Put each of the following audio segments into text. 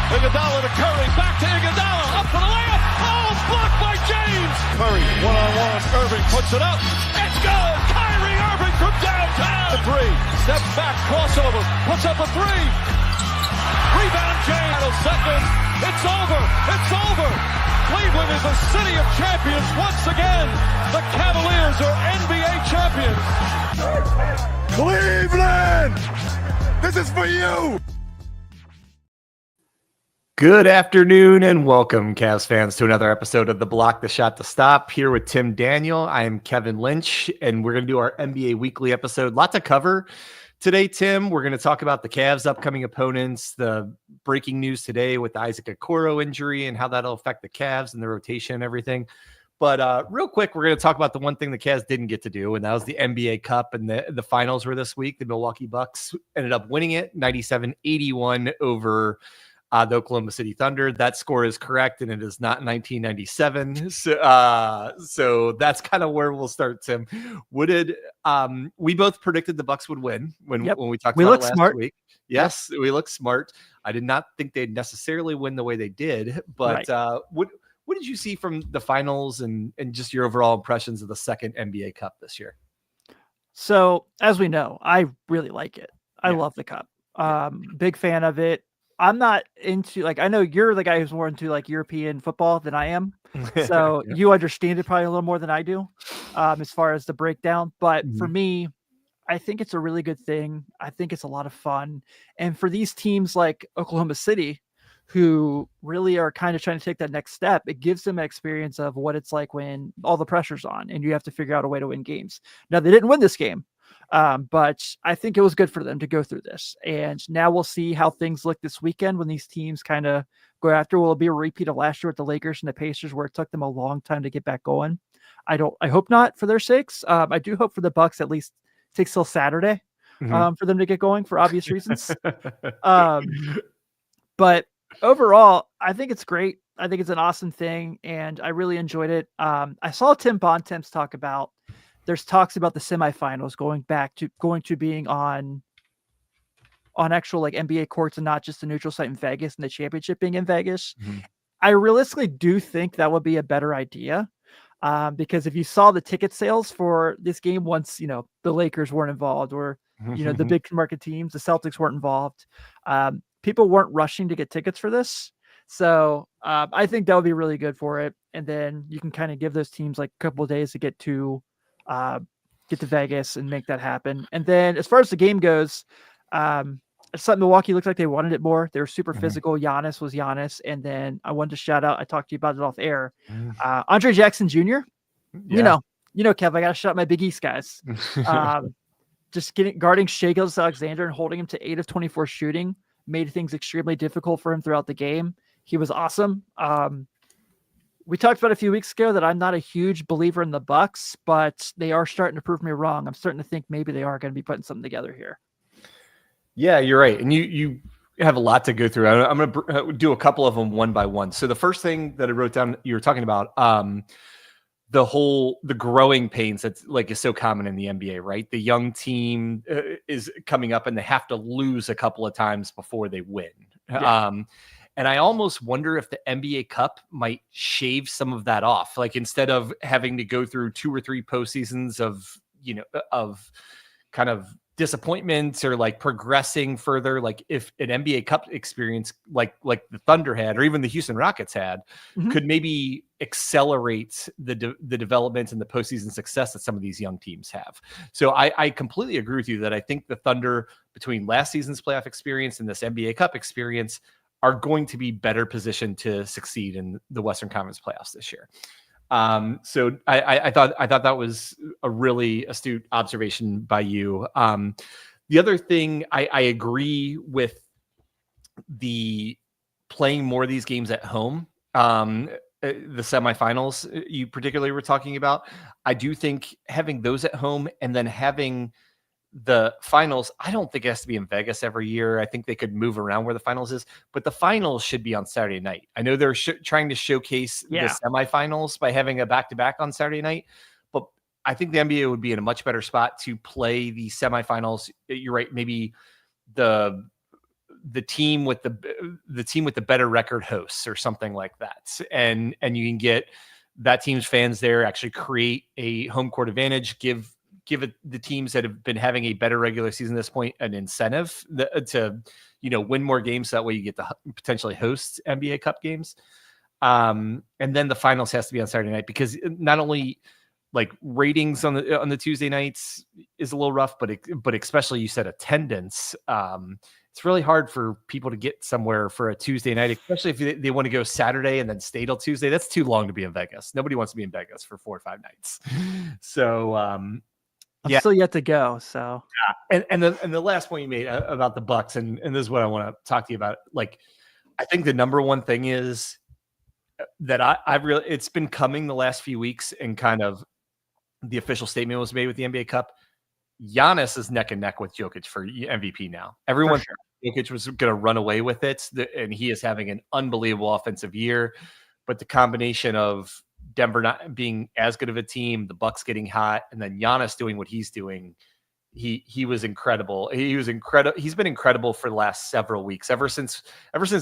Iguodala to Curry, back to Iguodala, up for the layup. Oh, blocked by James. Curry, one-on-one. Irving puts it up. It's good. Kyrie Irving from downtown. The three, steps back, crossover, puts up a three. Rebound James. Seconds. It's over. It's over. Cleveland is the city of champions once again. The Cavaliers are NBA champions. Cleveland, this is for you. Good afternoon and welcome, Cavs fans, to another episode of the Block the Shot to Stop. Here with Tim Daniel, I am Kevin Lynch, and we're going to do our NBA Weekly episode. Lot to cover today, Tim. We're going to talk about the Cavs' upcoming opponents, the breaking news today with the Isacc Okoro injury and how that'll affect the Cavs and the rotation and everything. But real quick, we're going to talk about the one thing the Cavs didn't get to do, and that was the NBA Cup, and the finals were this week. The Milwaukee Bucks ended up winning it 97-81 over the Oklahoma City Thunder. That score is correct, and it is not 1997. So that's kind of where we'll start, Tim. We both predicted the Bucks would win when we talked about it last week. Yes, we look smart. I did not think they'd necessarily win the way they did, but right. What did you see from the finals and just your overall impressions of the second NBA Cup this year? So, as we know, I really like it. I love the Cup. Big fan of it. I'm not into, I know you're the guy who's more into European football than I am. So you understand it probably a little more than I do as far as the breakdown. But for me, I think it's a really good thing. I think it's a lot of fun. And for these teams like Oklahoma City, who really are kind of trying to take that next step, it gives them an experience of what it's like when all the pressure's on and you have to figure out a way to win games. Now, they didn't win this game. But I think it was good for them to go through this. And now we'll see how things look this weekend when these teams kind of go after. Will it be a repeat of last year with the Lakers and the Pacers, where it took them a long time to get back going? I hope not, for their sakes. I do hope for the Bucks at least it takes till Saturday for them to get going for obvious reasons. But overall, I think it's great. I think it's an awesome thing, and I really enjoyed it. I saw Tim Bontemps talk about there's talks about the semifinals going to being on actual NBA courts and not just the neutral site in Vegas, and the championship being in Vegas. I realistically do think that would be a better idea. Because if you saw the ticket sales for this game, once, the Lakers weren't involved, or, the big market teams, the Celtics weren't involved, people weren't rushing to get tickets for this. So I think that would be really good for it. And then you can kind of give those teams a couple of days to get to Vegas and make that happen. And then as far as the game goes, Milwaukee looked like they wanted it more. They were super physical. Giannis was Giannis. And then I wanted to shout out, I talked to you about it off air. Andre Jackson Jr. You know, Kev, I got to shout out my Big East guys. Just guarding Shai Gilgeous-Alexander and holding him to 8 of 24 shooting made things extremely difficult for him throughout the game. He was awesome. We talked about a few weeks ago that I'm not a huge believer in the Bucks, but they are starting to prove me wrong. I'm starting to think maybe they are going to be putting something together here. Yeah, you're right. And you have a lot to go through. I'm going to do a couple of them one by one. So the first thing that I wrote down, you were talking about the growing pains that's is so common in the NBA, right? The young team is coming up and they have to lose a couple of times before they win. Yeah. And I almost wonder if the NBA Cup might shave some of that off. Instead of having to go through 2 or 3 postseasons of kind of disappointments or progressing further, if an NBA Cup experience like the Thunder had, or even the Houston Rockets had, could maybe accelerate the development and the postseason success that some of these young teams have. So I completely agree with you that I think the Thunder, between last season's playoff experience and this NBA Cup experience, are going to be better positioned to succeed in the Western Conference playoffs this year. So I thought that was a really astute observation by you. The other thing, I agree with the playing more of these games at home. The semifinals you particularly were talking about. I do think having those at home and then having the finals, I don't think it has to be in Vegas every year. I think they could move around where the finals is, but the finals should be on Saturday night. I know they're trying to showcase the semifinals by having a back-to-back on Saturday night, but I think the NBA would be in a much better spot to play the semifinals. You're right. Maybe the the team with the better record hosts or something like that. And you can get that team's fans there, actually create a home court advantage, give the teams that have been having a better regular season at this point an incentive to, win more games. So that way you get to potentially host NBA Cup games. And then the finals has to be on Saturday night, because not only like ratings on the Tuesday nights is a little rough, but especially, you said, attendance. It's really hard for people to get somewhere for a Tuesday night, especially if they want to go Saturday and then stay till Tuesday. That's too long to be in Vegas. Nobody wants to be in Vegas for 4 or 5 nights. So I'm still yet to go. So and the last point you made about the Bucks, and this is what I want to talk to you about. Like, I think the number one thing is that I've really, it's been coming the last few weeks, and kind of the official statement was made with the NBA Cup. Giannis is neck and neck with Jokic for MVP now. Everyone thought Jokic was going to run away with it, and he is having an unbelievable offensive year. But the combination of Denver not being as good of a team, the Bucks getting hot, and then Giannis doing what he's doing, he was incredible. He was incredible. He's been incredible for the last several weeks. Ever since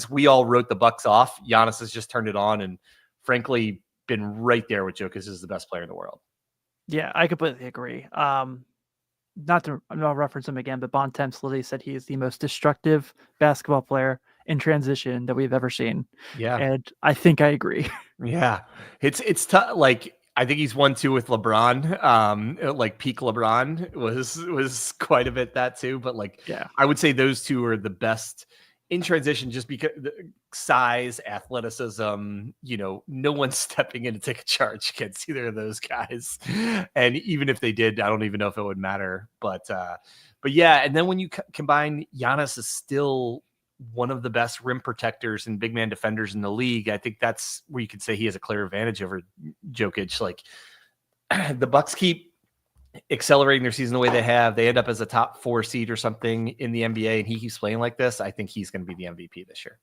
we all wrote the Bucks off, Giannis has just turned it on, and frankly been right there with Jokic as the best player in the world. Yeah, I completely agree. Not to reference him again, but Bontemps literally said he is the most destructive basketball player in transition that we've ever seen. Yeah. And I think I agree. Yeah. It's tough. Like, I think he's 1-2 with LeBron. Like, peak LeBron was quite a bit that too. But like, yeah, I would say those two are the best in transition, just because the size, athleticism, no one's stepping in to take a charge against either of those guys. And even if they did, I don't even know if it would matter. But yeah. And then when you combine, Giannis is still one of the best rim protectors and big man defenders in the league. I think that's where you could say he has a clear advantage over Jokic. Like, the Bucks keep accelerating their season the way they have. They end up as a top 4 seed or something in the NBA, and he keeps playing like this. I think he's going to be the MVP this year.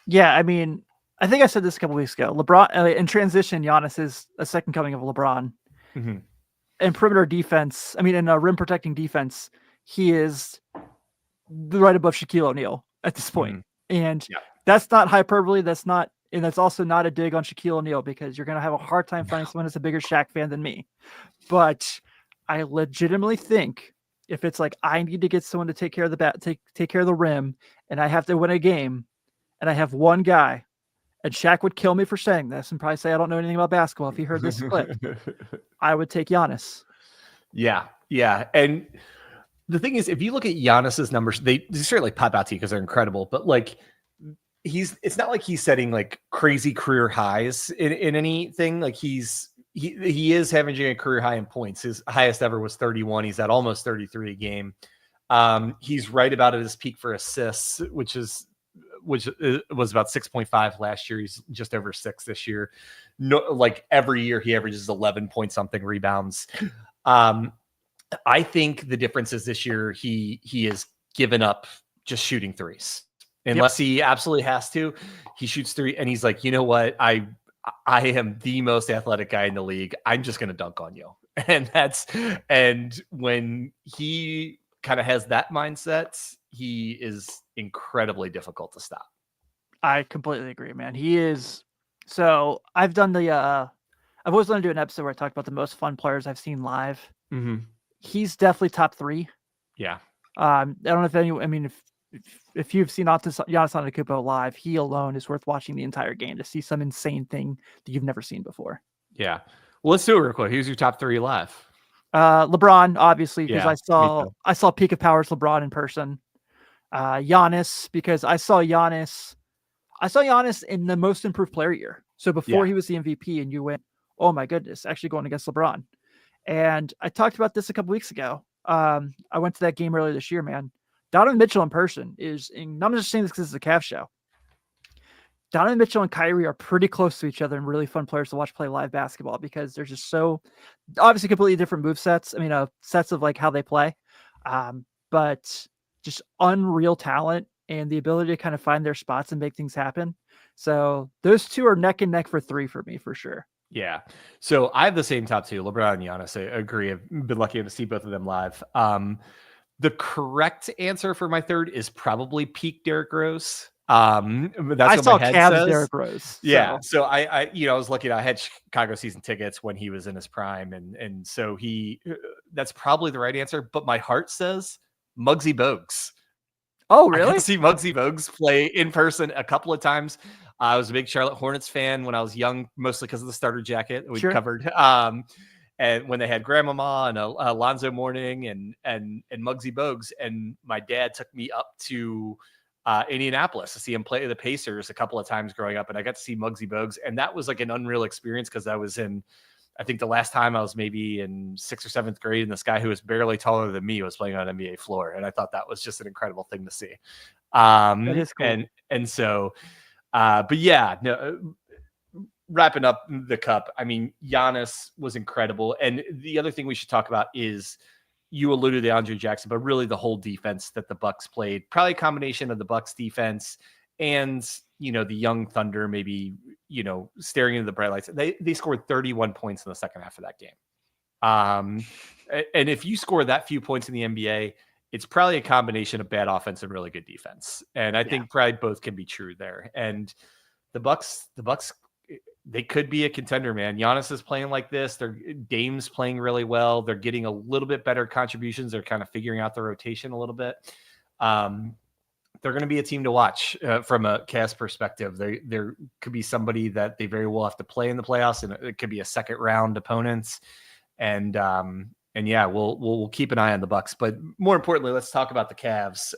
Yeah, I mean, I think I said this a couple weeks ago. LeBron in transition, Giannis is a second coming of LeBron. Mm-hmm. In perimeter defense, in rim protecting defense, he is right above Shaquille O'Neal at this point. Mm-hmm. And that's not hyperbole. That's also not a dig on Shaquille O'Neal, because you're going to have a hard time finding someone that's a bigger Shaq fan than me. But I legitimately think if it's like, I need to get someone to take care of take care of the rim, and I have to win a game, and I have one guy, and Shaq would kill me for saying this and probably say I don't know anything about basketball if he heard this clip, I would take Giannis. Yeah. And the thing is, if you look at Giannis's numbers, they certainly pop out to you because they're incredible. But like, it's not like he's setting like crazy career highs in anything. Like, he is having a career high in points. His highest ever was 31. He's at almost 33 a game. He's right about at his peak for assists, which was about 6.5 last year. He's just over 6 this year. No, like, every year he averages 11 point something rebounds. I think the difference is this year he has given up just shooting threes. Unless he absolutely has to, he shoots 3, and he's like, you know what? I am the most athletic guy in the league. I'm just going to dunk on you. And when he kind of has that mindset, he is incredibly difficult to stop. I completely agree, man. He is. So I've done I've always wanted to do an episode where I talk about the most fun players I've seen live. Mm-hmm. He's definitely top 3. Yeah. I don't know if anyone, if you've seen Giannis Antetokounmpo live, he alone is worth watching the entire game to see some insane thing that you've never seen before. Yeah. Well, let's do it real quick. Who's your top 3 live? LeBron, obviously, because Yeah, I saw peak of powers LeBron in person. Giannis, because I saw Giannis in the most improved player year. So before he was the MVP, and you went, oh my goodness, actually going against LeBron. And I talked about this a couple weeks ago. I went to that game earlier this year, man. Donovan Mitchell in person and I'm just saying this because it's a Cavs show. Donovan Mitchell and Kyrie are pretty close to each other and really fun players to watch play live basketball, because they're just so obviously completely different move sets. Sets of like how they play, but just unreal talent and the ability to kind of find their spots and make things happen. So those two are neck and neck for 3 for me, for sure. Yeah. So I have the same top 2, LeBron and Giannis. I agree. I've been lucky to see both of them live. The correct answer for my third is probably peak Derrick Rose. That's I what saw my head Cavs says. Derrick Rose. Yeah. So I was lucky. I had Chicago season tickets when he was in his prime. And so that's probably the right answer. But my heart says Muggsy Bogues. Oh, I got really? to see Muggsy Bogues play in person a couple of times. I was a big Charlotte Hornets fan when I was young, mostly because of the starter jacket we covered. And when they had Grandmama and Alonzo Mourning and Muggsy Bogues, and my dad took me up to Indianapolis to see him play the Pacers a couple of times growing up, and I got to see Muggsy Bogues, and that was like an unreal experience because I think the last time I was maybe in 6th or 7th grade, and this guy who was barely taller than me was playing on an NBA floor, and I thought that was just an incredible thing to see. That is cool. And so, but yeah, no. Wrapping up the cup, I mean, Giannis was incredible. And the other thing we should talk about is you alluded to Andre Jackson, but really the whole defense that the Bucks played, probably a combination of the Bucks defense and, the young Thunder, maybe, staring into the bright lights. They scored 31 points in the second half of that game. And if you score that few points in the NBA, it's probably a combination of bad offense and really good defense. And I think probably both can be true there. And the Bucks, they could be a contender, man. Giannis is playing like this. Dame's playing really well. They're getting a little bit better contributions. They're kind of figuring out the rotation a little bit. They're going to be a team to watch from a Cavs perspective. There could be somebody that they very well have to play in the playoffs, and it could be a second round opponents. And yeah, we'll keep an eye on the Bucks. But more importantly, let's talk about the Cavs.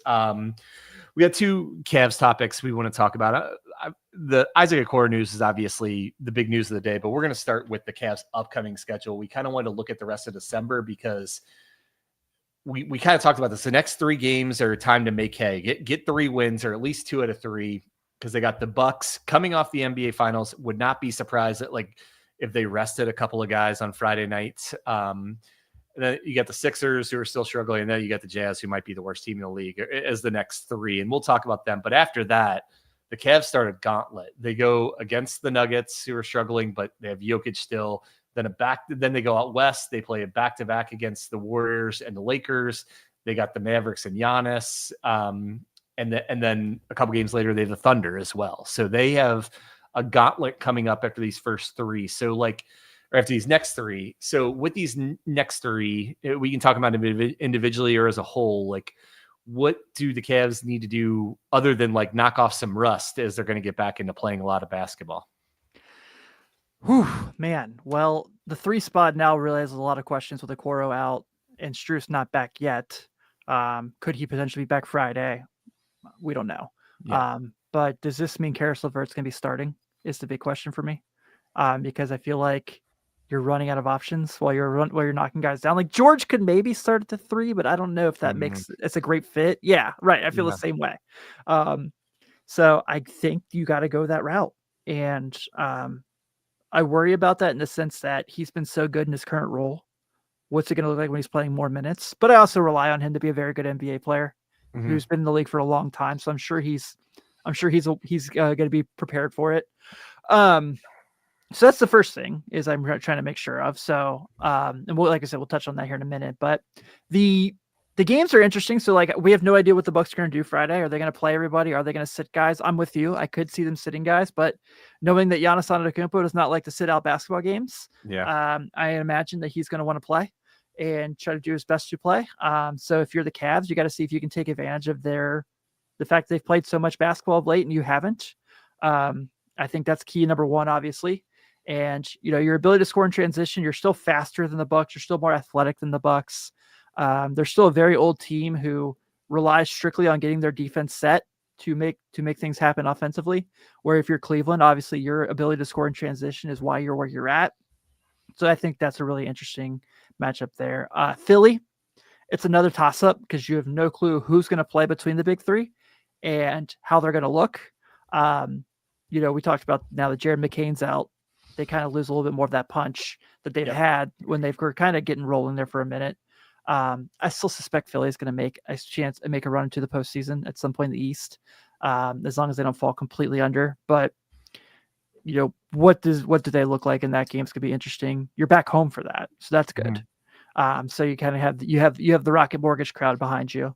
We got two Cavs topics we want to talk about. The Isaac Okoro news is obviously the big news of the day, but we're going to start with the Cavs' upcoming schedule. We kind of want to look at the rest of December because we kind of talked about this. The next 3 games are time to make hay. Get 3 wins, or at least 2 out of 3, because they got the Bucks coming off the NBA Finals. Would not be surprised that if they rested a couple of guys on Friday night. And then you got the Sixers, who are still struggling, and then you got the Jazz, who might be the worst team in the league, as the next 3. And we'll talk about them. But after that, the Cavs start a gauntlet. They go against the Nuggets, who are struggling, but they have Jokic still. Then they go out west. They play a back-to-back against the Warriors and the Lakers. They got the Mavericks and Giannis. And then a couple games later, they have the Thunder as well. So they have a gauntlet coming up after these first 3. So or after these next 3. So with these next 3, we can talk about individually or as a whole. What do the Cavs need to do other than knock off some rust as they're going to get back into playing a lot of basketball? Whew, man. Well, the 3 spot now really has a lot of questions with Okoro out and Strus not back yet. Could he potentially be back Friday? We don't know. Yeah. But does this mean Karis LeVert's going to be starting? Is the big question for me. Because I feel like you're running out of options while you're knocking guys down. George could maybe start at the 3, but I don't know if that makes it's a great fit. Yeah, right. I feel the same way. So I think you got to go that route. And I worry about that in the sense that he's been so good in his current role. What's it going to look like when he's playing more minutes? But I also rely on him to be a very good NBA player who's been in the league for a long time. So I'm sure he's going to be prepared for it. So that's the first thing is I'm trying to make sure of. So, and like I said, we'll touch on that here in a minute, but the games are interesting. So we have no idea what the Bucks are going to do Friday. Are they going to play everybody? Are they going to sit guys? I'm with you. I could see them sitting guys, but knowing that Giannis Antetokounmpo does not like to sit out basketball games. Yeah. I imagine that he's going to want to play and try to do his best to play. So if you're the Cavs, you got to see if you can take advantage of the fact they've played so much basketball of late and you haven't. I think that's key number 1, obviously. And your ability to score in transition, you're still faster than the Bucks. You're still more athletic than the Bucks. They're still a very old team who relies strictly on getting their defense set to make things happen offensively. Where if you're Cleveland, obviously your ability to score in transition is why you're where you're at. So I think that's a really interesting matchup there. Philly, it's another toss-up because you have no clue who's going to play between the big 3 and how they're going to look. We talked about now that Jared McCain's out. They kind of lose a little bit more of that punch that they've had when they've kind of getting rolling there for a minute. I still suspect Philly is going to make a run into the postseason at some point in the East, as long as they don't fall completely under. But what do they look like in that game? It's going to be interesting. You're back home for that, so that's good. So you kind of have the Rocket Mortgage crowd behind you.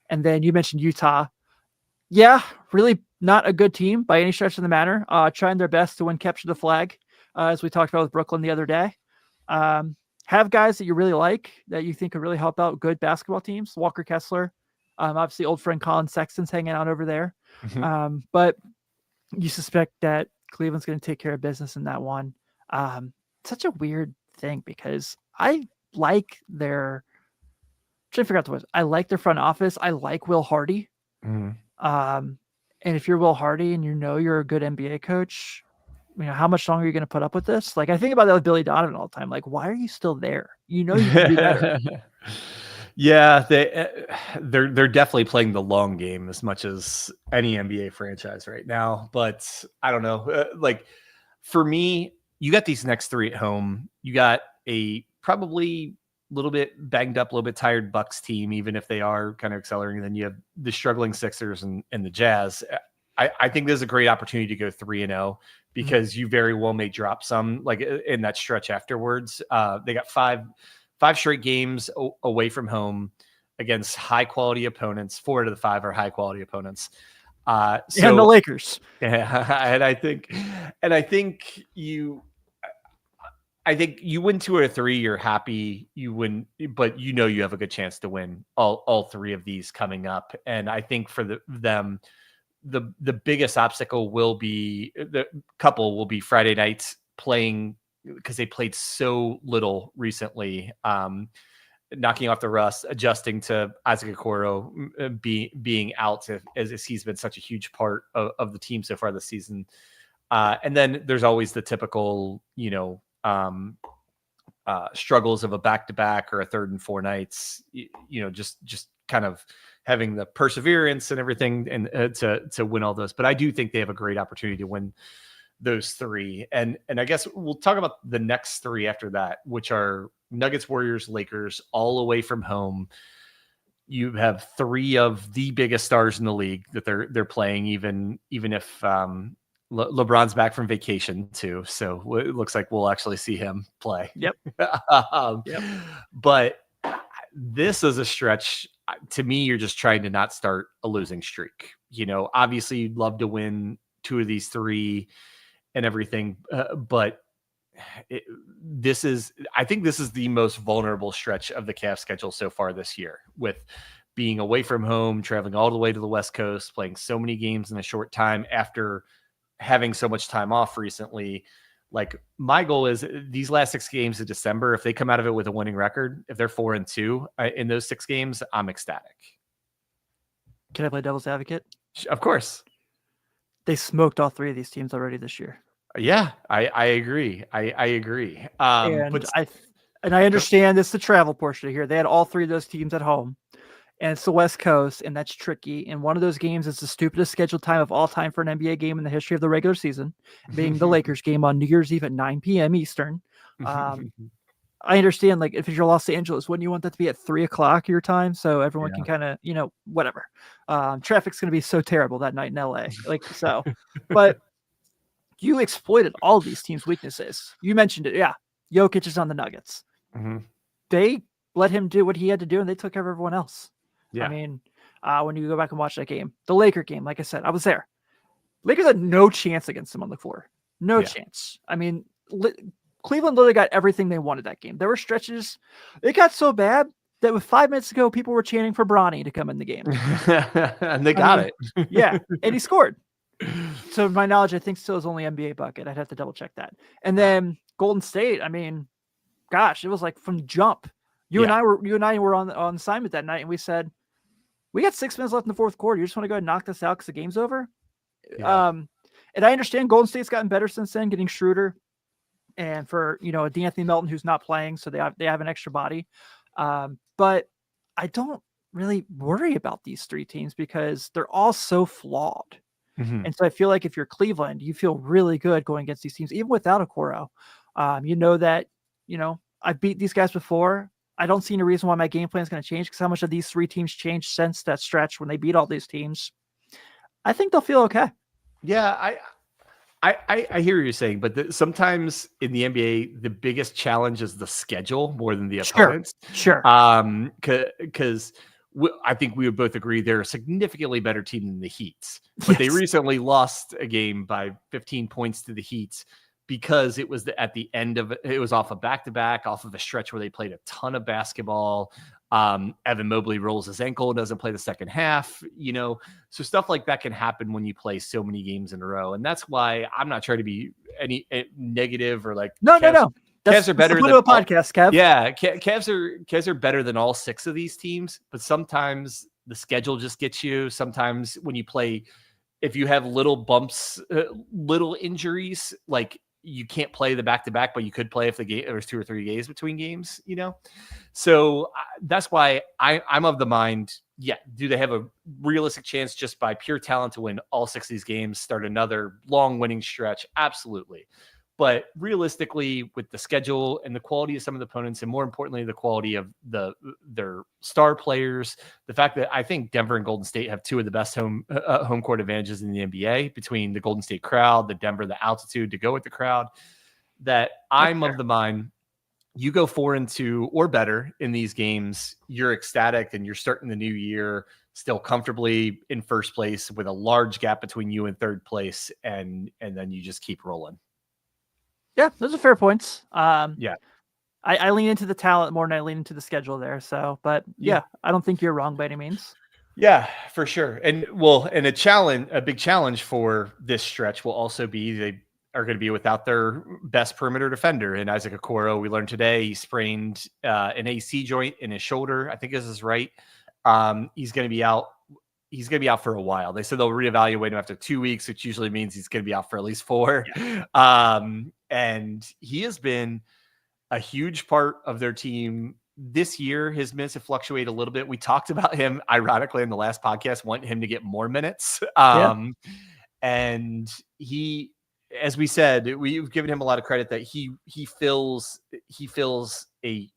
And then you mentioned Utah. Yeah, really not a good team by any stretch of the matter. Trying their best to win capture the flag, as we talked about with Brooklyn the other day. Have guys that you really like that you think could really help out good basketball teams. Walker Kessler, obviously old friend Colin Sexton's hanging out over there. But you suspect that Cleveland's going to take care of business in that one. Such a weird thing because I like their. Trying to figure out the words. I like their front office. I like Will Hardy. And if you're Will Hardy and you're a good NBA coach, how much longer are you going to put up with this? Like I think about that with Billy Donovan all the time. Like, why are you still there? You can do better. Yeah, they're definitely playing the long game as much as any NBA franchise right now. But I don't know. Like for me, you got these next three at home. You got a probably a little bit banged up, a little bit tired Bucks team, even if they are kind of accelerating. Then you have the struggling Sixers and the Jazz. I think there's a great opportunity to go 3-0 because you very well may drop some like in that stretch afterwards. They got five straight games away from home against high quality opponents. 4 out of the 5 are high quality opponents. And the Lakers. Yeah, and I think you win 2 or 3, you're happy you win, but you have a good chance to win all 3 of these coming up. And I think for them, the biggest obstacle will be Friday nights playing because they played so little recently, knocking off the rust, adjusting to Isaac Okoro being out as he's been such a huge part of the team so far this season. And then there's always the typical, struggles of a back-to-back or a 3rd and 4 nights, just kind of having the perseverance and everything and to win all those. But I do think they have a great opportunity to win those 3. And I guess we'll talk about the next 3 after that, which are Nuggets, Warriors, Lakers, all away from home. You have 3 of the biggest stars in the league that they're playing, even if LeBron's back from vacation too. So it looks like we'll actually see him play. Yep. Yep. But this is a stretch. To me, you're just trying to not start a losing streak. Obviously you'd love to win 2 of these 3 and everything. But I think this is the most vulnerable stretch of the Cavs schedule so far this year, with being away from home, traveling all the way to the West Coast, playing so many games in a short time after having so much time off recently. Like my goal is these last 6 games of December, if they come out of it with a winning record, if they're 4-2 in those 6 games, I'm ecstatic. Can I play devil's advocate? Of course. They smoked all 3 of these teams already this year. Yeah, I agree. I agree. And I understand it's the travel portion here. They had all 3 of those teams at home. And it's the West Coast, and that's tricky. And one of those games is the stupidest scheduled time of all time for an NBA game in the history of the regular season, being the Lakers game on New Year's Eve at 9 p.m. Eastern. I understand, like, if you're Los Angeles, wouldn't you want that to be at 3 o'clock your time so everyone can kind of, whatever. Traffic's going to be so terrible that night in LA. But you exploited all these teams' weaknesses. You mentioned it. Yeah. Jokic is on the Nuggets. They let him do what he had to do, and they took care of everyone else. Yeah. I mean, when you go back and watch that game, the Laker game, like I said, I was there. Lakers had no chance against them on the floor. No chance. I mean, Cleveland literally got everything they wanted that game. There were stretches. It got so bad that with 5 minutes ago, people were chanting for Bronny to come in the game. And they got it. Yeah. And he scored. So my knowledge, I think still is only NBA bucket. I'd have to double check that. And then Golden State, I mean, gosh, it was like from jump. You and I were on assignment that night, and we said, we got 6 minutes left in the 4th quarter. You just want to go ahead and knock this out because the game's over? Yeah. And I understand Golden State's gotten better since then, getting Schroeder. And for, a D'Anthony Melton who's not playing, so they have an extra body. But I don't really worry about these 3 teams because they're all so flawed. And so I feel like if you're Cleveland, you feel really good going against these teams, even without Okoro. That, I've beat these guys before. I don't see any reason why my game plan is going to change because how much of these 3 teams changed since that stretch when they beat all these teams. I think they'll feel okay. Yeah, I hear what you're saying, but sometimes in the NBA, the biggest challenge is the schedule more than the opponents. Sure. Because I think we would both agree they're a significantly better team than the Heat, but they recently lost a game by 15 points to the Heat because it was at the end of it. It was off a back-to-back, off of a stretch where they played a ton of basketball. Evan Mobley rolls his ankle, doesn't play the second half, so stuff like that can happen when you play so many games in a row. And that's why I'm not trying to be any negative or like, no. Cavs are better than a podcast, Kev. Yeah. Cavs are better than all 6 of these teams, but sometimes the schedule just gets you. Sometimes when you play, if you have little bumps, little injuries, like, you can't play the back-to-back, but you could play if there's 2 or 3 days between games, So that's why I'm of the mind, do they have a realistic chance just by pure talent to win all 6 of these games, start another long winning stretch? Absolutely. But realistically, with the schedule and the quality of some of the opponents, and more importantly, the quality of their star players, the fact that I think Denver and Golden State have 2 of the best home court advantages in the NBA, between the Golden State crowd, the Denver, the altitude to go with the crowd, that I'm of the mind, you go 4-2 or better in these games, you're ecstatic and you're starting the new year still comfortably in first place with a large gap between you and third place, and then you just keep rolling. Yeah, those are fair points. I lean into the talent more than I lean into the schedule there. So, but I don't think you're wrong by any means. Yeah, for sure. And a big challenge for this stretch will also be they are going to be without their best perimeter defender in Isaac Okoro. We learned today he sprained an AC joint in his shoulder. I think this is right. He's going to be out. He's going to be out for a while. They said they'll reevaluate him after 2 weeks, which usually means he's going to be out for at least 4. Yeah. And he has been a huge part of their team this year. His minutes have fluctuated a little bit. We talked about him, ironically, in the last podcast, wanting him to get more minutes. And he, as we said, we've given him a lot of credit that he fills a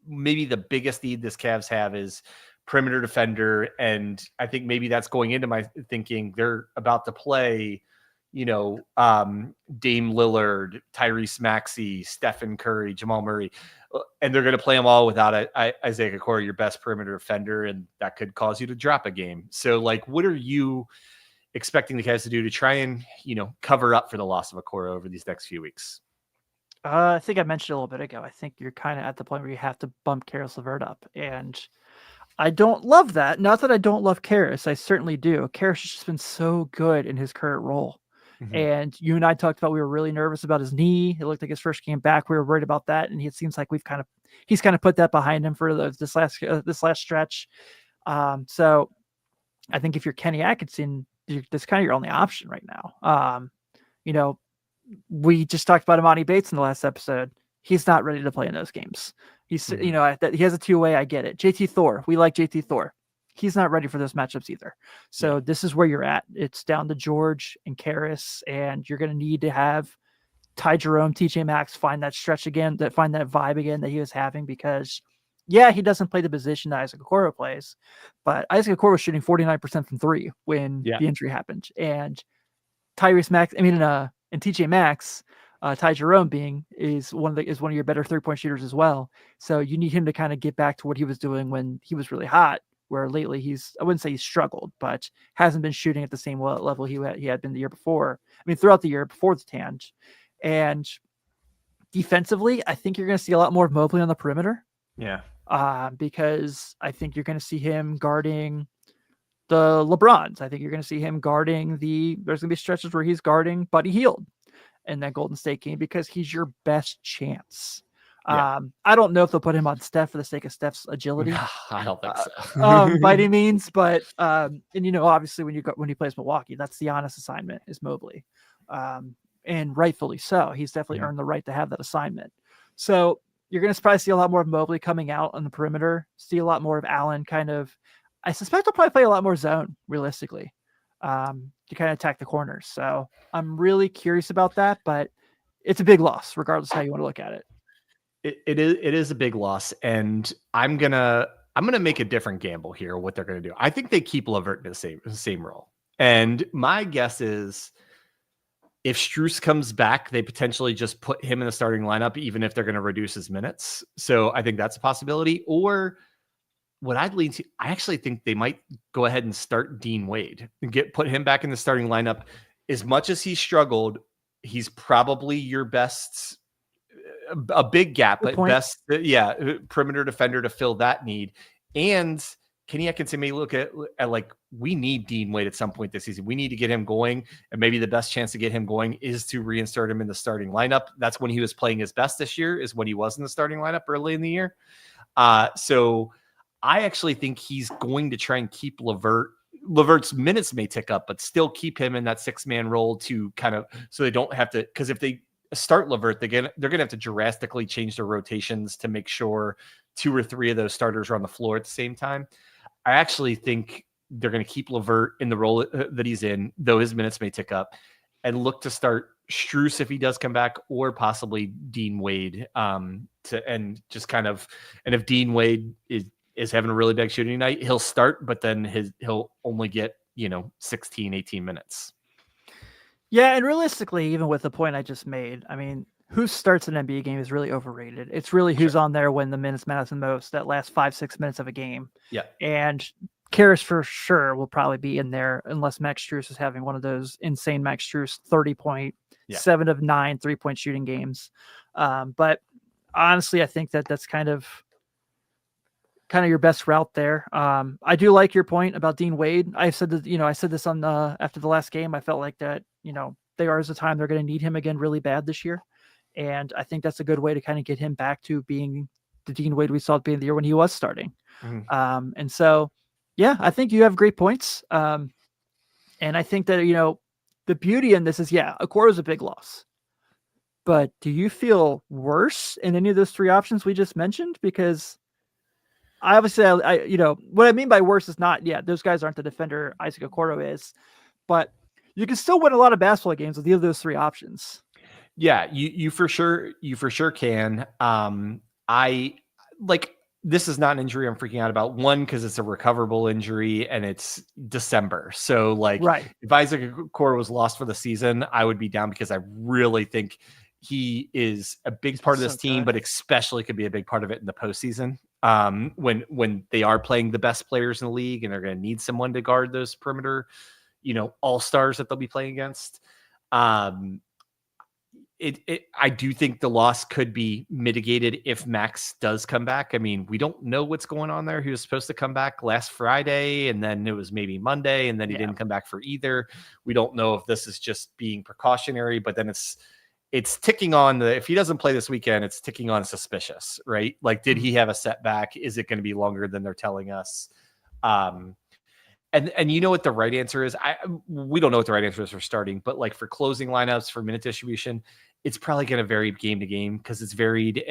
maybe the biggest need this Cavs have is perimeter defender. And I think maybe that's going into my thinking. They're about to play, Dame Lillard, Tyrese Maxey, Stephen Curry, Jamal Murray, and they're going to play them all without Isaac Okoro, your best perimeter defender, and that could cause you to drop a game. So, like, what are you expecting the Cavs to do to try and, cover up for the loss of Okoro over these next few weeks? I think I mentioned a little bit ago. I think you're kind of at the point where you have to bump Karis LeVert up, and I don't love that. Not that I don't love Karis. I certainly do. Karis has just been so good in his current role. Mm-hmm. And you and I talked about, we were really nervous about his knee. It looked like his first game back, we were worried about that. And it seems like he's kind of put that behind him for this last stretch. So I think if you're Kenny Atkinson, that's kind of your only option right now. We just talked about Imani Bates in the last episode. He's not ready to play in those games. He's, he has a 2-way. I get it. JT Thor. We like JT Thor. He's not ready for those matchups either. So this is where you're at. It's down to George and Karis, and you're going to need to have Ty Jerome, TJ Maxx find that stretch again, find that vibe again that he was having, because he doesn't play the position that Isaac Okoro plays, but Isaac Okoro was shooting 49% from 3 when the injury happened. And Tyrese Maxx, and TJ Maxx, Ty Jerome is one of your better 3-point shooters as well. So you need him to kind of get back to what he was doing when he was really hot, where lately I wouldn't say he's struggled, but hasn't been shooting at the same level he had been the year before. Throughout the year before the tangent. And defensively, I think you're going to see a lot more of Mobley on the perimeter. Yeah. Because I think you're going to see him guarding the LeBrons. I think you're going to see him guarding there's going to be stretches where he's guarding Buddy Hield in that Golden State game, because he's your best chance. I don't know if they'll put him on Steph for the sake of Steph's agility. I don't think so. By any means, but obviously when he plays Milwaukee, that's the honest assignment is Mobley. And rightfully so. He's definitely earned the right to have that assignment. So you're going to probably see a lot more of Mobley coming out on the perimeter, see a lot more of Allen I suspect he'll probably play a lot more zone realistically, to kind of attack the corners. So I'm really curious about that, but it's a big loss regardless of how you want to look at it. It is a big loss, and I'm gonna make a different gamble here. What they're gonna do, I think they keep LeVert in the same role, and my guess is If Strus comes back, they potentially just put him in the starting lineup, even if they're going to reduce his minutes. So I think that's a possibility. Or what I'd lean to, I actually think they might go ahead and start Dean Wade and put him back in the starting lineup. As much as he struggled, he's probably your best, a big gap, but best, perimeter defender to fill that need. And Kenny Atkinson may look at like, we need Dean Wade at some point this season. We need to get him going. And maybe the best chance to get him going is to reinsert him in the starting lineup. That's when he was playing his best this year, is when he was in the starting lineup early in the year. So I actually think he's going to try and keep LeVert. LeVert's minutes may tick up, but still keep him in that 6-man role to kind of, so they don't have to, because if they start LeVert, they're going to have to drastically change their rotations to make sure 2 or 3 of those starters are on the floor at the same time. I actually think they're going to keep LeVert in the role that he's in, though his minutes may tick up, and look to start Strus if he does come back, or possibly Dean Wade and if Dean Wade is having a really big shooting night, he'll start, but then he'll only get 16, 18 minutes. Yeah, and realistically, even with the point I just made, I mean, who starts an NBA game is really overrated. It's really who's on there when the minutes matter the most, that last 5-6 minutes of a game. Yeah. And Karras for sure will probably be in there unless Max Strus is having one of those insane Max Strus 30-point, 7 of 9 3-point shooting games. But honestly, I think that's kind of your best route there. I do like your point about Dean Wade. I said that, I said this on after the last game. I felt like that, there is a time they're going to need him again really bad this year. And I think that's a good way to kind of get him back to being the Dean Wade we saw at the beginning of the year when he was starting. Mm-hmm. And so, yeah, I think you have great points. And I think that, the beauty in this is, Okoro is a big loss. But do you feel worse in any of those 3 options we just mentioned? Because I obviously, what I mean by worse is not, those guys aren't the defender Isaac Okoro is, but you can still win a lot of basketball games with either of those 3 options. Yeah, you for sure can. This is not an injury I'm freaking out about. One, because it's a recoverable injury and it's December. So if Isaac Okoro was lost for the season, I would be down, because I really think he is a big part of this team, but especially could be a big part of it in the postseason. When they are playing the best players in the league and they're going to need someone to guard those perimeter, all-stars that they'll be playing against. I do think the loss could be mitigated if Max does come back. I mean, we don't know what's going on there. He was supposed to come back last Friday, and then it was maybe Monday, and then he didn't come back for either. We don't know if this is just being precautionary, but then it's ticking on if he doesn't play this weekend, it's ticking on suspicious, right? Like, did he have a setback? Is it going to be longer than they're telling us? And you know what the right answer is? We don't know what the right answer is for starting, but for closing lineups, for minute distribution, it's probably going to vary game to game, because it's varied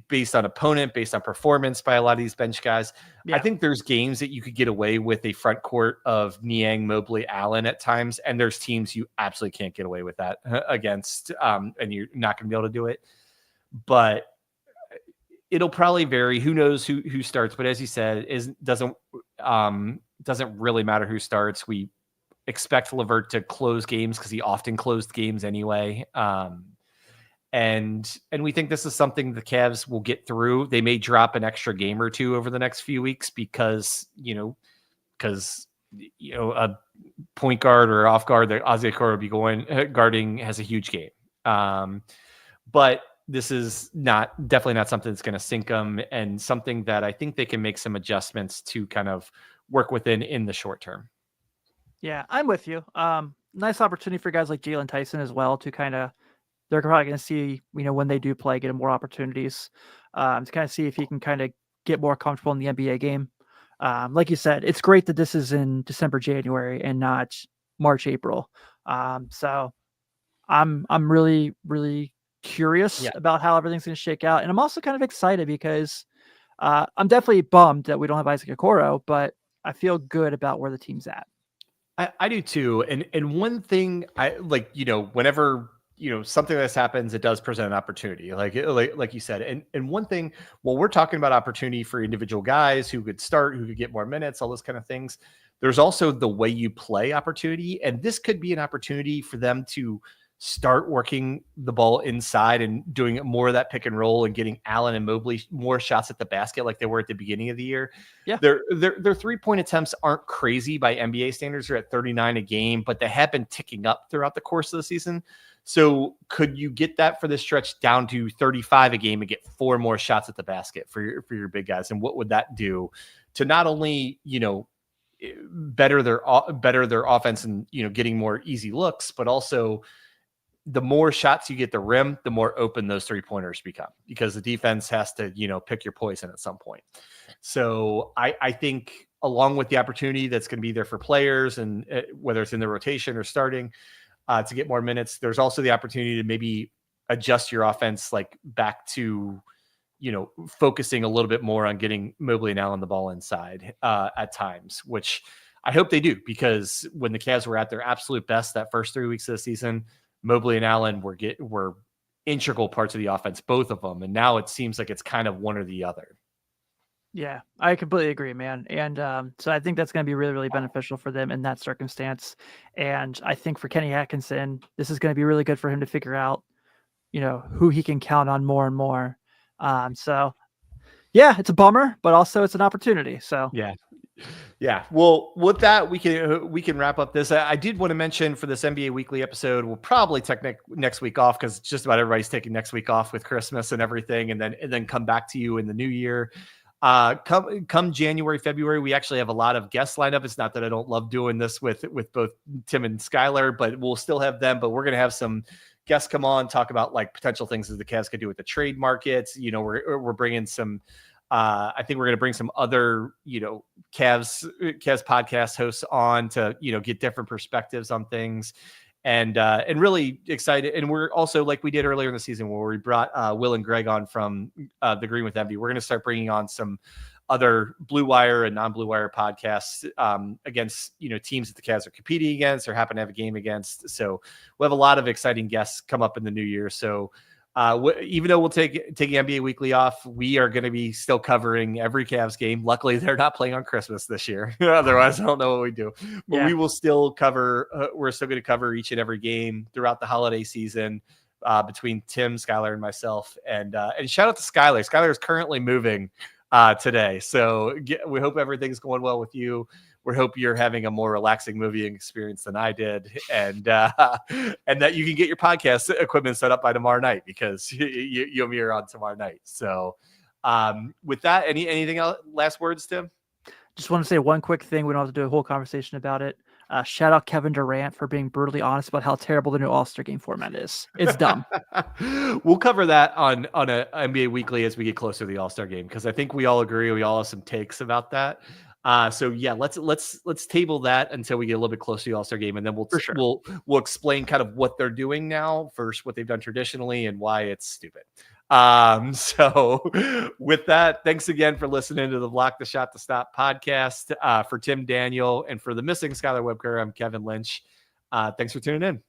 based on opponent, based on performance by a lot of these bench guys. Yeah. I think there's games that you could get away with a front court of Niang, Mobley, Allen at times, and there's teams you absolutely can't get away with that against, and you're not going to be able to do it. But it'll probably vary. Who knows who starts? But as you said, doesn't really matter who starts. We expect LeVert to close games because he often closed games anyway. And we think this is something the Cavs will get through. They may drop an extra game or 2 over the next few weeks because a point guard or off guard that Isaac Okoro will be guarding has a huge game. But this is definitely not something that's going to sink them, and something that I think they can make some adjustments to kind of work within in the short term. Yeah, I'm with you. Nice opportunity for guys like Jalen Tyson as well to they're probably going to see, when they do play, get more opportunities to kind of see if he can kind of get more comfortable in the NBA game. Like you said, it's great that this is in December, January, and not March, April. So I'm really, really curious about how everything's going to shake out. And I'm also kind of excited because I'm definitely bummed that we don't have Isaac Okoro, but I feel good about where the team's at. I do too. And one thing whenever, something like this happens, it does present an opportunity, like you said. And one thing, well, we're talking about opportunity for individual guys who could start, who could get more minutes, all those kind of things. There's also the way you play opportunity, and this could be an opportunity for them to start working the ball inside and doing more of that pick and roll and getting Allen and Mobley more shots at the basket like they were at the beginning of the year. Yeah. Their 3-point attempts aren't crazy by NBA standards. They're at 39 a game, but they have been ticking up throughout the course of the season. So could you get that for this stretch down to 35 a game and get 4 more shots at the basket for your big guys? And what would that do to not only, better their offense and, getting more easy looks, but also the more shots you get the rim, the more open those 3-pointers become, because the defense has to, pick your poison at some point. So I think along with the opportunity that's going to be there for players, and whether it's in the rotation or starting to get more minutes, there's also the opportunity to maybe adjust your offense like back to, focusing a little bit more on getting Mobley and Allen the ball inside at times, which I hope they do, because when the Cavs were at their absolute best that first 3 weeks of the season, Mobley and Allen were integral parts of the offense, both of them. And now it seems like it's kind of one or the other. Yeah, I completely agree, man. And so I think that's going to be really, really beneficial for them in that circumstance. And I think for Kenny Atkinson, this is going to be really good for him to figure out, who he can count on more and more. So yeah, it's a bummer, but also it's an opportunity. So yeah. Well, with that, we can wrap up this. I did want to mention for this NBA Weekly episode, we'll probably take next week off, because just about everybody's taking next week off with Christmas and everything, and then come back to you in the new year. Come January, February, we actually have a lot of guests lined up. It's not that I don't love doing this with both Tim and Skylar, but we'll still have them. But we're going to have some guests come on, talk about like potential things that the Cavs could do with the trade markets. We're bringing some. I think we're going to bring some other, Cavs podcast hosts on to, get different perspectives on things, and really excited. And we're also, like we did earlier in the season, where we brought Will and Greg on from the Green with Envy. We're going to start bringing on some other Blue Wire and non-Blue Wire podcasts against, teams that the Cavs are competing against or happen to have a game against. So we'll have a lot of exciting guests come up in the new year. So even though we'll take NBA Weekly off, we are going to be still covering every Cavs game. Luckily, they're not playing on Christmas this year. Otherwise, I don't know what we do. But we will still cover. We're still going to cover each and every game throughout the holiday season between Tim, Skylar, and myself. And shout out to Skylar. Skylar is currently moving today, so we hope everything's going well with you. We hope you're having a more relaxing moving experience than I did, and that you can get your podcast equipment set up by tomorrow night, because you and me are on tomorrow night. So with that, anything else? Last words, Tim? Just want to say one quick thing. We don't have to do a whole conversation about it. Shout out Kevin Durant for being brutally honest about how terrible the new All-Star game format is. It's dumb. We'll cover that on a NBA Weekly as we get closer to the All-Star game, because I think we all agree. We all have some takes about that. So yeah, let's table that until we get a little bit closer to the All-Star game, and then we'll explain kind of what they're doing now versus what they've done traditionally and why it's stupid. So with that, thanks again for listening to the Block the Shot to Stop podcast. For Tim Daniel and for the missing Skylar Webker, I'm Kevin Lynch. Thanks for tuning in.